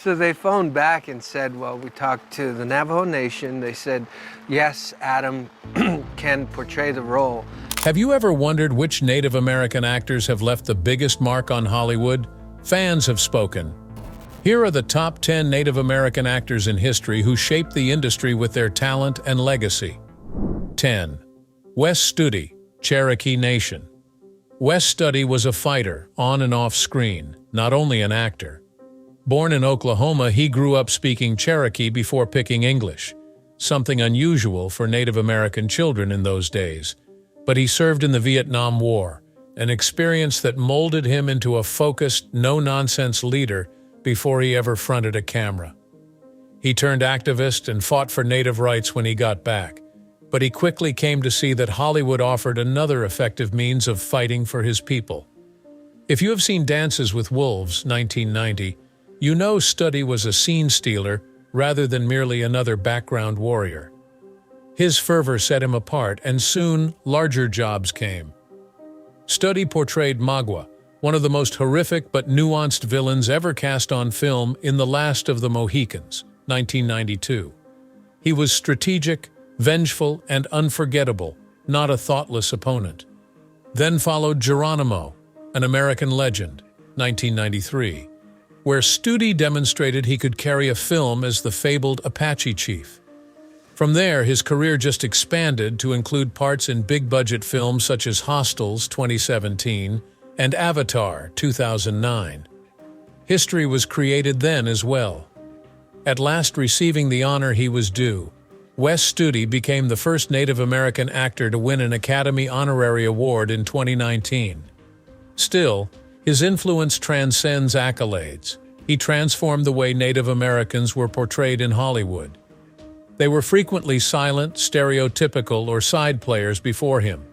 So they phoned back and said, well, we talked to the Navajo Nation. They said, yes, Adam can portray the role. Have you ever wondered which Native American actors have left the biggest mark on Hollywood? Fans have spoken. Here are the top 10 Native American actors in history who shaped the industry with their talent and legacy. 10. Wes Studi, Cherokee Nation. Wes Studi was a fighter, on and off screen, not only an actor. Born in Oklahoma, he grew up speaking Cherokee before picking English, something unusual for Native American children in those days. But he served in the Vietnam War, an experience that molded him into a focused, no-nonsense leader before he ever fronted a camera. He turned activist and fought for Native rights when he got back, but he quickly came to see that Hollywood offered another effective means of fighting for his people. If you have seen Dances with Wolves, 1990, you know Studi was a scene stealer rather than merely another background warrior. His fervor set him apart, and soon larger jobs came. Studi portrayed Magua, one of the most horrific but nuanced villains ever cast on film in The Last of the Mohicans, 1992. He was strategic, vengeful, and unforgettable, not a thoughtless opponent. Then followed Geronimo, an American legend, 1993, where Studi demonstrated he could carry a film as the fabled Apache chief. From there, his career just expanded to include parts in big-budget films such as Hostiles, 2017, and Avatar, 2009. History was created then as well. At last receiving the honor he was due, Wes Studi became the first Native American actor to win an Academy Honorary Award in 2019. Still, his influence transcends accolades. He transformed the way Native Americans were portrayed in Hollywood. They were frequently silent, stereotypical, or side players before him.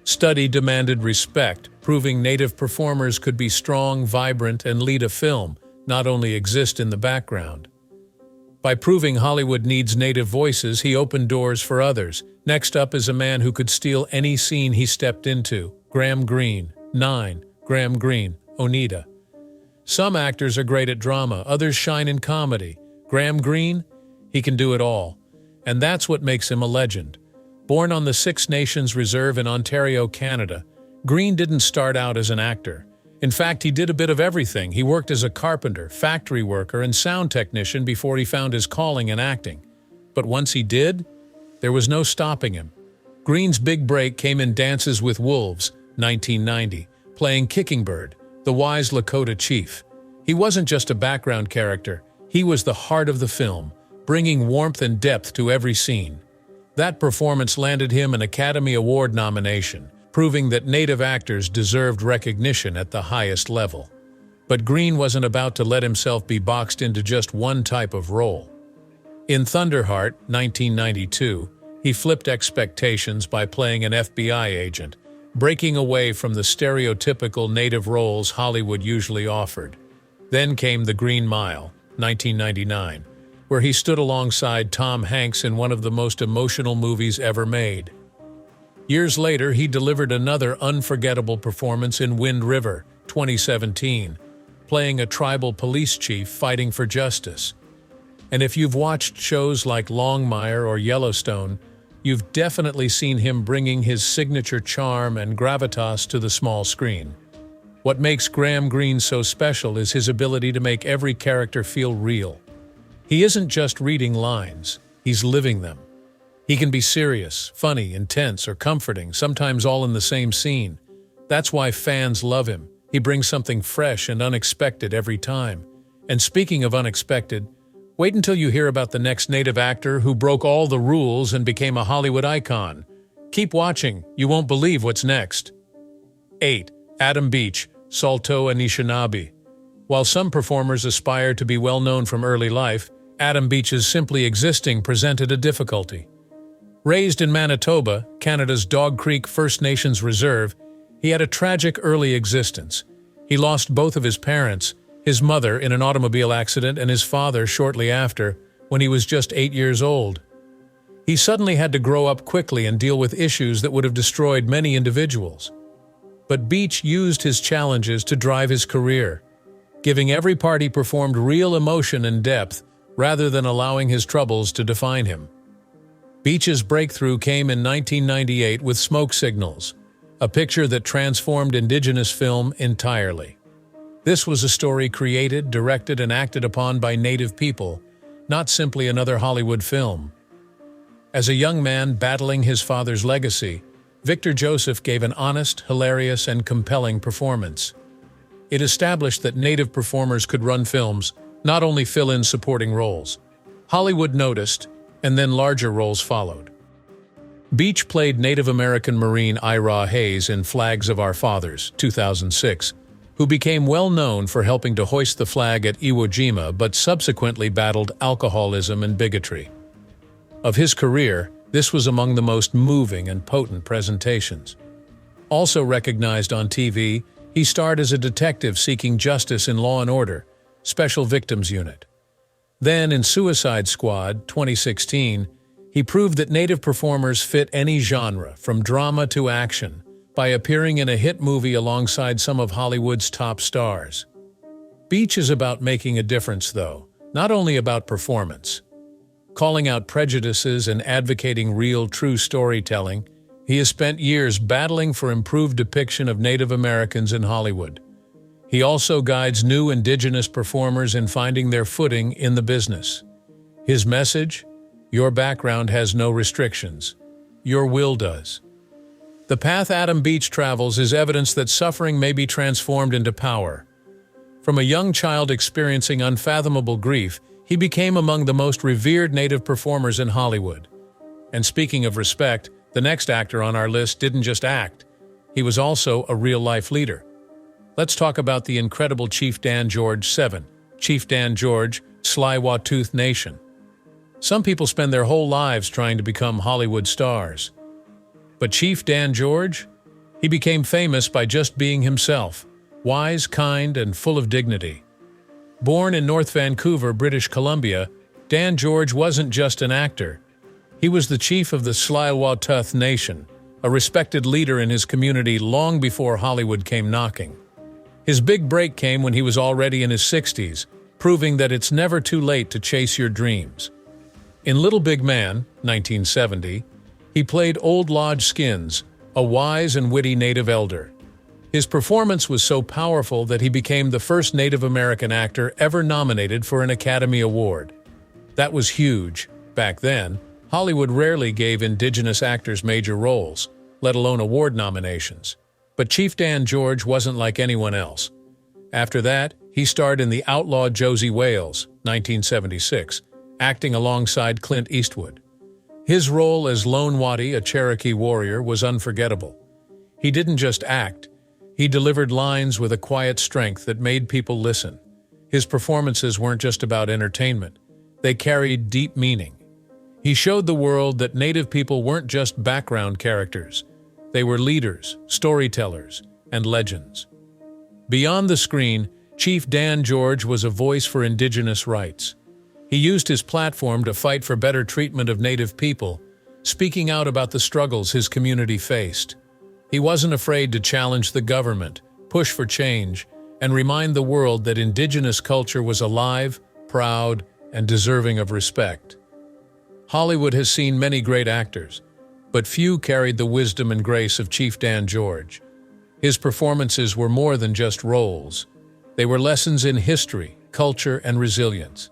Studi demanded respect, proving Native performers could be strong, vibrant, and lead a film, not only exist in the background. By proving Hollywood needs Native voices, he opened doors for others. Next up is a man who could steal any scene he stepped into, Graham Greene. 9. Graham Greene, Oneida. Some actors are great at drama, others shine in comedy. Graham Greene? He can do it all. And that's what makes him a legend. Born on the Six Nations Reserve in Ontario, Canada, Greene didn't start out as an actor. In fact, he did a bit of everything. He worked as a carpenter, factory worker, and sound technician before he found his calling in acting. But once he did, there was no stopping him. Greene's big break came in Dances with Wolves, 1990, playing Kicking Bird, the wise Lakota chief. He wasn't just a background character, he was the heart of the film, bringing warmth and depth to every scene. That performance landed him an Academy Award nomination, proving that Native actors deserved recognition at the highest level. But Greene wasn't about to let himself be boxed into just one type of role. In Thunderheart, 1992, he flipped expectations by playing an FBI agent, breaking away from the stereotypical Native roles Hollywood usually offered. Then came The Green Mile, 1999, where he stood alongside Tom Hanks in one of the most emotional movies ever made. Years later, he delivered another unforgettable performance in Wind River, 2017, playing a tribal police chief fighting for justice. And if you've watched shows like Longmire or Yellowstone, you've definitely seen him bringing his signature charm and gravitas to the small screen. What makes Graham Greene so special is his ability to make every character feel real. He isn't just reading lines, he's living them. He can be serious, funny, intense, or comforting, sometimes all in the same scene. That's why fans love him. He brings something fresh and unexpected every time. And speaking of unexpected, wait until you hear about the next Native actor who broke all the rules and became a Hollywood icon. Keep watching, you won't believe what's next. 8. Adam Beach, Saulteaux Anishinaabe. While some performers aspire to be well known from early life, Adam Beach's simply existing presented a difficulty. Raised in Manitoba, Canada's Dog Creek First Nations Reserve, he had a tragic early existence. He lost both of his parents, his mother in an automobile accident and his father shortly after, when he was just 8 years old. He suddenly had to grow up quickly and deal with issues that would have destroyed many individuals. But Beach used his challenges to drive his career. giving every part he performed real emotion and depth rather than allowing his troubles to define him. Beach's breakthrough came in 1998 with Smoke Signals, a picture that transformed indigenous film entirely. This was a story created, directed, and acted upon by Native people, not simply another Hollywood film. As a young man battling his father's legacy, Victor Joseph gave an honest, hilarious, and compelling performance. It established that Native performers could run films, not only fill in supporting roles. Hollywood noticed, and then larger roles followed. Beach played Native American Marine Ira Hayes in Flags of Our Fathers, 2006, who became well known for helping to hoist the flag at Iwo Jima but subsequently battled alcoholism and bigotry. Of his career, this was among the most moving and potent presentations. Also recognized on TV, he starred as a detective seeking justice in Law & Order, Special Victims Unit. Then in Suicide Squad, 2016, he proved that Native performers fit any genre, from drama to action, by appearing in a hit movie alongside some of Hollywood's top stars. Beach is about making a difference, though, not only about performance. Calling out prejudices and advocating real, true storytelling, he has spent years battling for improved depiction of Native Americans in Hollywood. He also guides new indigenous performers in finding their footing in the business. His message? Your background has no restrictions. Your will does. The path Adam Beach travels is evidence that suffering may be transformed into power. From a young child experiencing unfathomable grief, he became among the most revered Native performers in Hollywood. And speaking of respect, the next actor on our list didn't just act. He was also a real-life leader. Let's talk about the incredible Chief Dan George VII, Chief Dan George, Tsleil-Waututh Nation. Some people spend their whole lives trying to become Hollywood stars. But Chief Dan George? He became famous by just being himself, wise, kind, and full of dignity. Born in North Vancouver, British Columbia, Dan George wasn't just an actor. He was the chief of the Tsleil-Waututh Nation, a respected leader in his community long before Hollywood came knocking. His big break came when he was already in his 60s, proving that it's never too late to chase your dreams. In Little Big Man, 1970, he played Old Lodge Skins, a wise and witty Native elder. His performance was so powerful that he became the first Native American actor ever nominated for an Academy Award. That was huge. Back then, Hollywood rarely gave indigenous actors major roles, let alone award nominations. But Chief Dan George wasn't like anyone else. After that, he starred in The Outlaw Josie Wales, 1976, acting alongside Clint Eastwood. His role as Lone Wadi, a Cherokee warrior, was unforgettable. He didn't just act. He delivered lines with a quiet strength that made people listen. His performances weren't just about entertainment. They carried deep meaning. He showed the world that Native people weren't just background characters. They were leaders, storytellers, and legends. Beyond the screen, Chief Dan George was a voice for indigenous rights. He used his platform to fight for better treatment of Native people, speaking out about the struggles his community faced. He wasn't afraid to challenge the government, push for change, and remind the world that indigenous culture was alive, proud, and deserving of respect. Hollywood has seen many great actors, but few carried the wisdom and grace of Chief Dan George. His performances were more than just roles. They were lessons in history, culture, and resilience.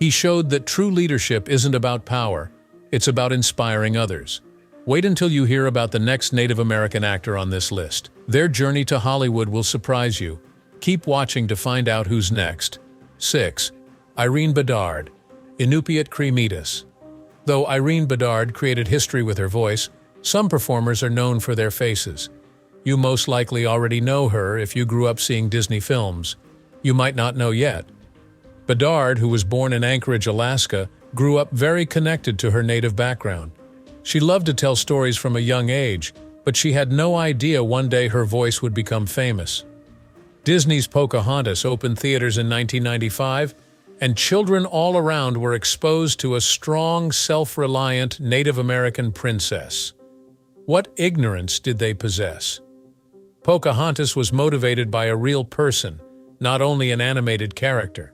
He showed that true leadership isn't about power, it's about inspiring others. Wait until you hear about the next Native American actor on this list. Their journey to Hollywood will surprise you. Keep watching to find out who's next. 6. Irene Bedard, Inupiat Cree Metis. Though Irene Bedard created history with her voice, some performers are known for their faces. You most likely already know her if you grew up seeing Disney films. You might not know yet. Bedard, who was born in Anchorage, Alaska, grew up very connected to her native background. She loved to tell stories from a young age, but she had no idea one day her voice would become famous. Disney's Pocahontas opened theaters in 1995, and children all around were exposed to a strong, self-reliant Native American princess. What ignorance did they possess? Pocahontas was motivated by a real person, not only an animated character.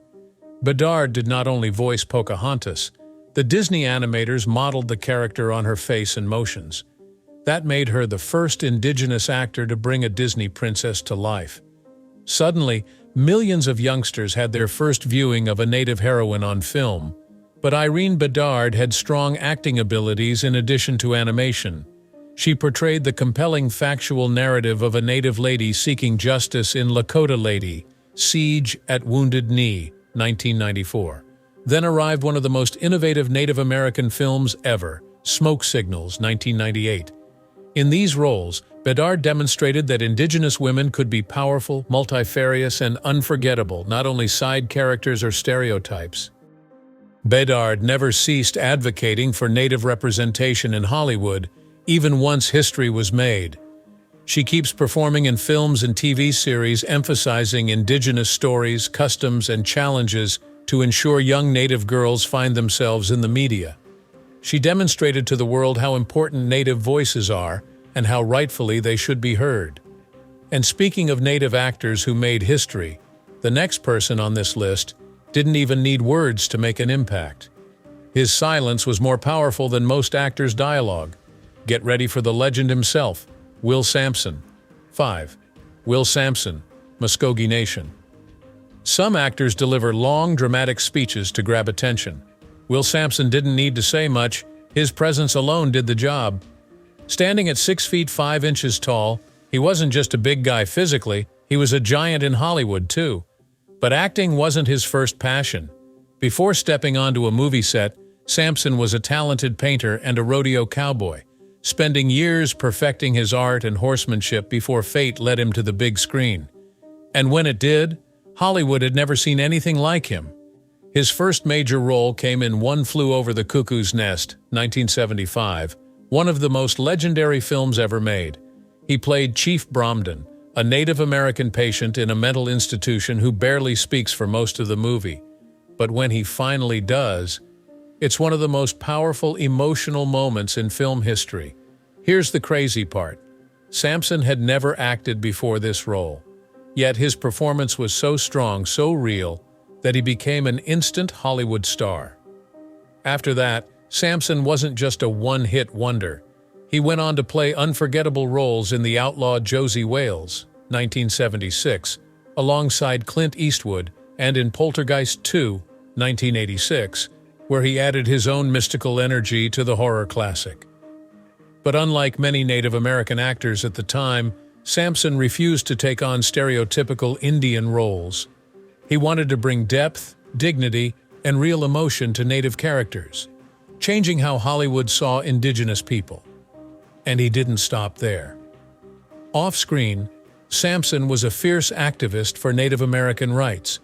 Bedard did not only voice Pocahontas, the Disney animators modeled the character on her face and motions. That made her the first indigenous actor to bring a Disney princess to life. Suddenly, millions of youngsters had their first viewing of a native heroine on film, but Irene Bedard had strong acting abilities in addition to animation. She portrayed the compelling factual narrative of a native lady seeking justice in Lakota Lady, Siege at Wounded Knee, 1994. Then arrived one of the most innovative Native American films ever, Smoke Signals, 1998. In these roles, Bedard demonstrated that indigenous women could be powerful, multifarious, and unforgettable, not only side characters or stereotypes. Bedard never ceased advocating for Native representation in Hollywood, even once history was made. She keeps performing in films and TV series emphasizing indigenous stories, customs, and challenges to ensure young Native girls find themselves in the media. She demonstrated to the world how important Native voices are and how rightfully they should be heard. And speaking of Native actors who made history, the next person on this list didn't even need words to make an impact. His silence was more powerful than most actors' dialogue. Get ready for the legend himself, Will Sampson. 5. Will Sampson, Muskogee Nation. Some actors deliver long, dramatic speeches to grab attention. Will Sampson didn't need to say much. His presence alone did the job. Standing at 6 feet 5 inches tall, he wasn't just a big guy physically, he was a giant in Hollywood too. But acting wasn't his first passion. Before stepping onto a movie set, Sampson was a talented painter and a rodeo cowboy, spending years perfecting his art and horsemanship before fate led him to the big screen. And when it did, Hollywood had never seen anything like him. His first major role came in One Flew Over the Cuckoo's Nest, 1975, one of the most legendary films ever made. He played Chief Bromden, a Native American patient in a mental institution who barely speaks for most of the movie. But when he finally does, it's one of the most powerful emotional moments in film history. Here's the crazy part. Sampson had never acted before this role. Yet his performance was so strong, so real, that he became an instant Hollywood star. After that, Sampson wasn't just a one-hit wonder. He went on to play unforgettable roles in The Outlaw Josie Wales, 1976, alongside Clint Eastwood, and in Poltergeist 2, 1986, where he added his own mystical energy to the horror classic. But unlike many Native American actors at the time, Sampson refused to take on stereotypical Indian roles. He wanted to bring depth, dignity, and real emotion to Native characters, changing how Hollywood saw indigenous people. And he didn't stop there. Off-screen, Sampson was a fierce activist for Native American rights.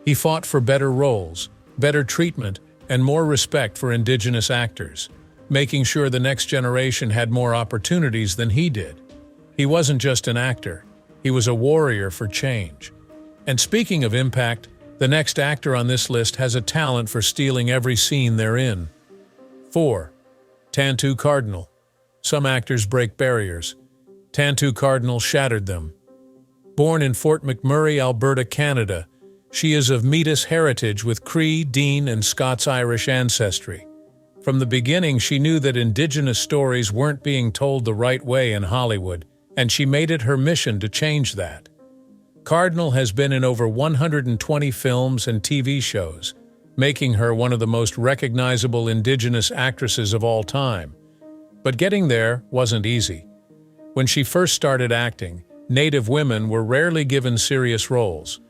He fought for better roles, better treatment, and more respect for indigenous actors, making sure the next generation had more opportunities than he did. He wasn't just an actor, he was a warrior for change. And speaking of impact, the next actor on this list has a talent for stealing every scene they're in. 4. Tantoo Cardinal. Some actors break barriers. Tantoo Cardinal shattered them. Born in Fort McMurray, Alberta, Canada, she is of Métis heritage with Cree, Dean, and Scots-Irish ancestry. From the beginning, she knew that Indigenous stories weren't being told the right way in Hollywood, and she made it her mission to change that. Cardinal has been in over 120 films and TV shows, making her one of the most recognizable Indigenous actresses of all time. But getting there wasn't easy. When she first started acting, Native women were rarely given serious roles.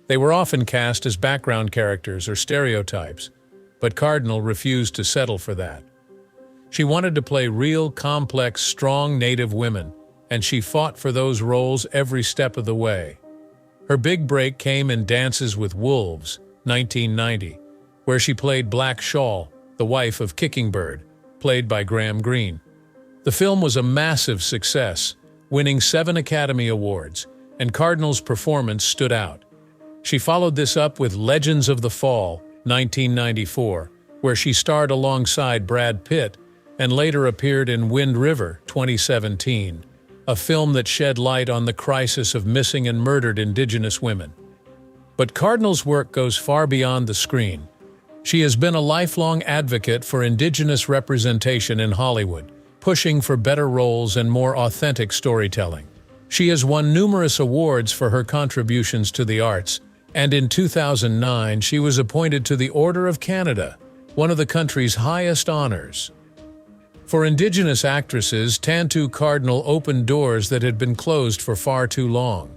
They were often cast as background characters or stereotypes, but Cardinal refused to settle for that. She wanted to play real, complex, strong Native women, and she fought for those roles every step of the way. Her big break came in Dances with Wolves, 1990, where she played Black Shawl, the wife of Kicking Bird, played by Graham Greene. The film was a massive success, winning 7 Academy Awards, and Cardinal's performance stood out. She followed this up with Legends of the Fall, 1994, where she starred alongside Brad Pitt, and later appeared in Wind River, 2017, a film that shed light on the crisis of missing and murdered Indigenous women. But Cardinal's work goes far beyond the screen. She has been a lifelong advocate for Indigenous representation in Hollywood, pushing for better roles and more authentic storytelling. She has won numerous awards for her contributions to the arts, and in 2009 she was appointed to the Order of Canada, one of the country's highest honors. For Indigenous actresses, Tantoo Cardinal opened doors that had been closed for far too long.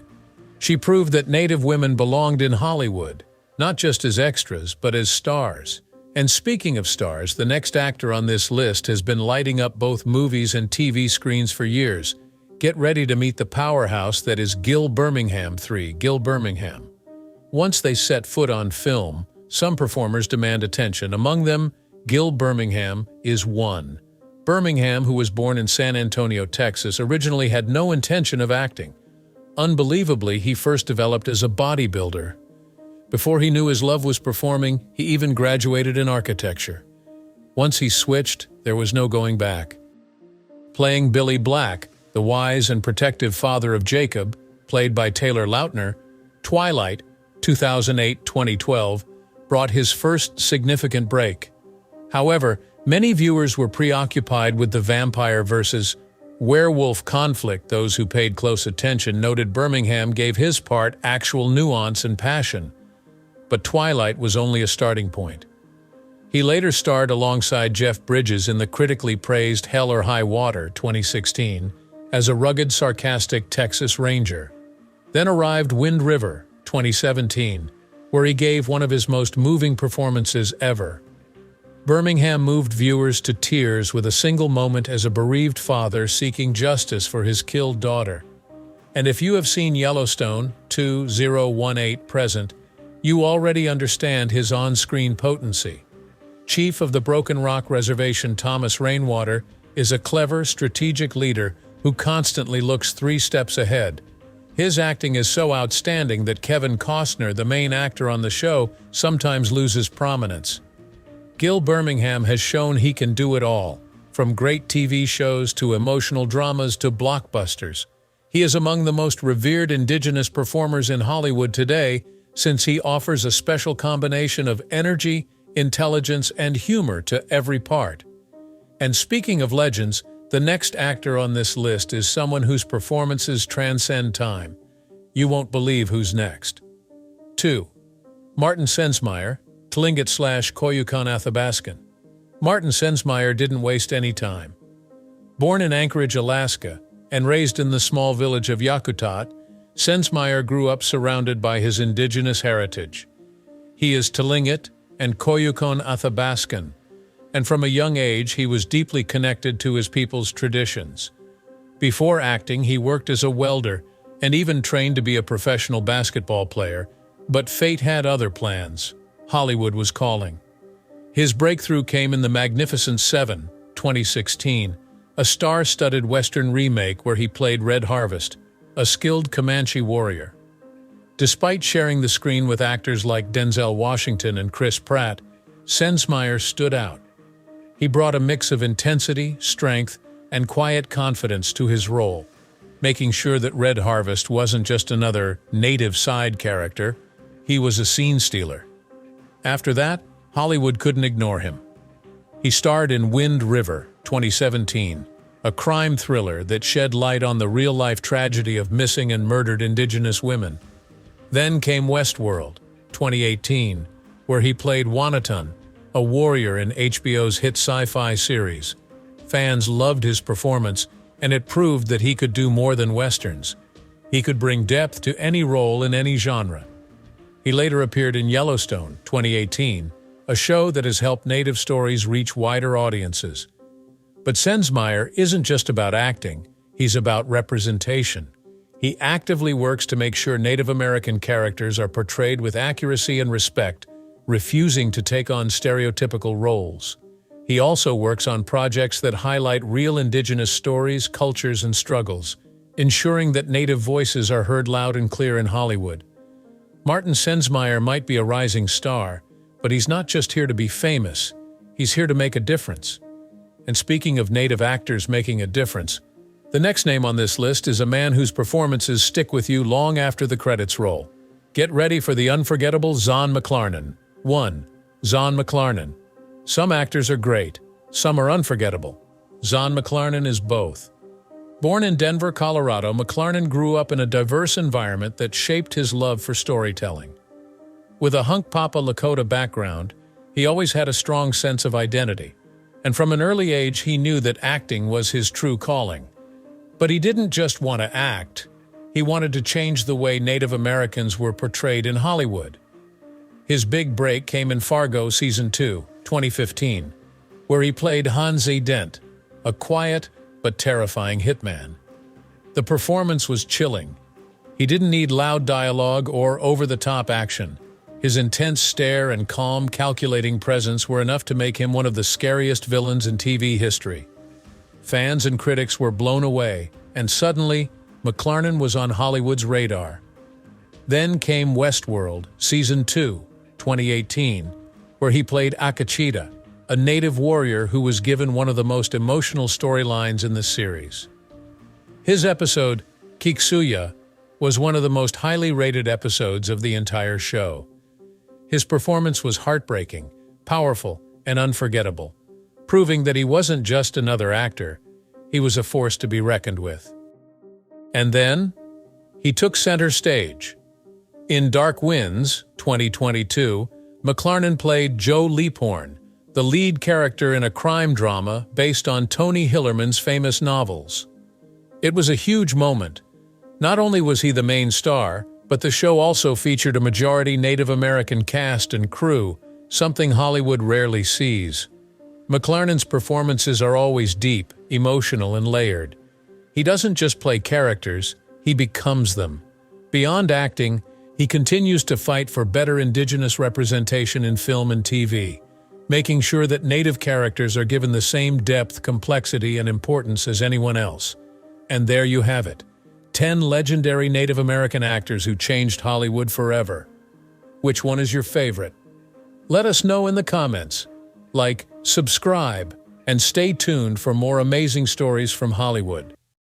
She proved that Native women belonged in Hollywood, not just as extras, but as stars. And speaking of stars, the next actor on this list has been lighting up both movies and TV screens for years. Get ready to meet the powerhouse that is Gil Birmingham. Gil Birmingham. Once they set foot on film, some performers demand attention. Among them, Gil Birmingham is one. Birmingham, who was born in San Antonio, Texas, originally had no intention of acting. Unbelievably, he first developed as a bodybuilder. Before he knew his love was performing, he even graduated in architecture. Once he switched, there was no going back. Playing Billy Black, the wise and protective father of Jacob, played by Taylor Lautner, Twilight, 2008-2012, brought his first significant break. However, many viewers were preoccupied with the vampire versus werewolf conflict. Those who paid close attention noted Birmingham gave his part actual nuance and passion. But Twilight was only a starting point. He later starred alongside Jeff Bridges in the critically praised Hell or High Water, 2016, as a rugged, sarcastic Texas Ranger. Then arrived Wind River, 2017, where he gave one of his most moving performances ever. Birmingham moved viewers to tears with a single moment as a bereaved father seeking justice for his killed daughter. And if you have seen Yellowstone 2018 present, you already understand his on-screen potency. Chief of the Broken Rock Reservation Thomas Rainwater is a clever, strategic leader who constantly looks 3 steps ahead. His acting is so outstanding that Kevin Costner, the main actor on the show, sometimes loses prominence. Gil Birmingham has shown he can do it all, from great TV shows to emotional dramas to blockbusters. He is among the most revered Indigenous performers in Hollywood today, since he offers a special combination of energy, intelligence, and humor to every part. And speaking of legends, the next actor on this list is someone whose performances transcend time. You won't believe who's next. 2. Martin Sensmeyer, Tlingit/Koyukon Athabaskan. Martin Sensmeyer didn't waste any time. Born in Anchorage, Alaska, and raised in the small village of Yakutat, Sensmeyer grew up surrounded by his indigenous heritage. He is Tlingit and Koyukon Athabaskan, and from a young age he was deeply connected to his people's traditions. Before acting, he worked as a welder and even trained to be a professional basketball player, but fate had other plans. Hollywood was calling. His breakthrough came in The Magnificent Seven, 2016, a star-studded Western remake where he played Red Harvest, a skilled Comanche warrior. Despite sharing the screen with actors like Denzel Washington and Chris Pratt, Sensmeyer stood out. He brought a mix of intensity, strength, and quiet confidence to his role, making sure that Red Harvest wasn't just another native side character, he was a scene stealer. After that, Hollywood couldn't ignore him. He starred in Wind River, 2017, a crime thriller that shed light on the real-life tragedy of missing and murdered Indigenous women. Then came Westworld, 2018, where he played Wanatan, a warrior in HBO's hit sci-fi series. Fans loved his performance, and it proved that he could do more than westerns. He could bring depth to any role in any genre. He later appeared in Yellowstone, 2018, a show that has helped Native stories reach wider audiences. But Sensmeyer isn't just about acting, he's about representation. He actively works to make sure Native American characters are portrayed with accuracy and respect, refusing to take on stereotypical roles. He also works on projects that highlight real Indigenous stories, cultures, and struggles, ensuring that Native voices are heard loud and clear in Hollywood. Martin Sensmeyer might be a rising star, but he's not just here to be famous, he's here to make a difference. And speaking of Native actors making a difference, the next name on this list is a man whose performances stick with you long after the credits roll. Get ready for the unforgettable Zahn McClarnon. 1. Zahn McClarnon. Some actors are great, some are unforgettable. Zahn McClarnon is both. Born in Denver, Colorado, McClarnon grew up in a diverse environment that shaped his love for storytelling. With a Hunkpapa Lakota background, he always had a strong sense of identity, and from an early age he knew that acting was his true calling. But he didn't just want to act, he wanted to change the way Native Americans were portrayed in Hollywood. His big break came in Fargo Season 2, 2015, where he played Hansi Dent, a quiet but terrifying hitman. The performance was chilling. He didn't need loud dialogue or over-the-top action. His intense stare and calm, calculating presence were enough to make him one of the scariest villains in TV history. Fans and critics were blown away, and suddenly, McClarnon was on Hollywood's radar. Then came Westworld, Season 2, 2018, where he played Akachita, a native warrior who was given one of the most emotional storylines in the series. His episode, Kiksuya, was one of the most highly rated episodes of the entire show. His performance was heartbreaking, powerful, and unforgettable, proving that he wasn't just another actor, he was a force to be reckoned with. And then, he took center stage. In Dark Winds, 2022, McClarnon played Joe Leaphorn, the lead character in a crime drama based on Tony Hillerman's famous novels. It was a huge moment. Not only was he the main star, but the show also featured a majority Native American cast and crew, something Hollywood rarely sees. McClarnon's performances are always deep, emotional, and layered. He doesn't just play characters, he becomes them. Beyond acting, he continues to fight for better Indigenous representation in film and TV, making sure that Native characters are given the same depth, complexity, and importance as anyone else. And there you have it. 10 legendary Native American actors who changed Hollywood forever. Which one is your favorite? Let us know in the comments. Like, subscribe, and stay tuned for more amazing stories from Hollywood.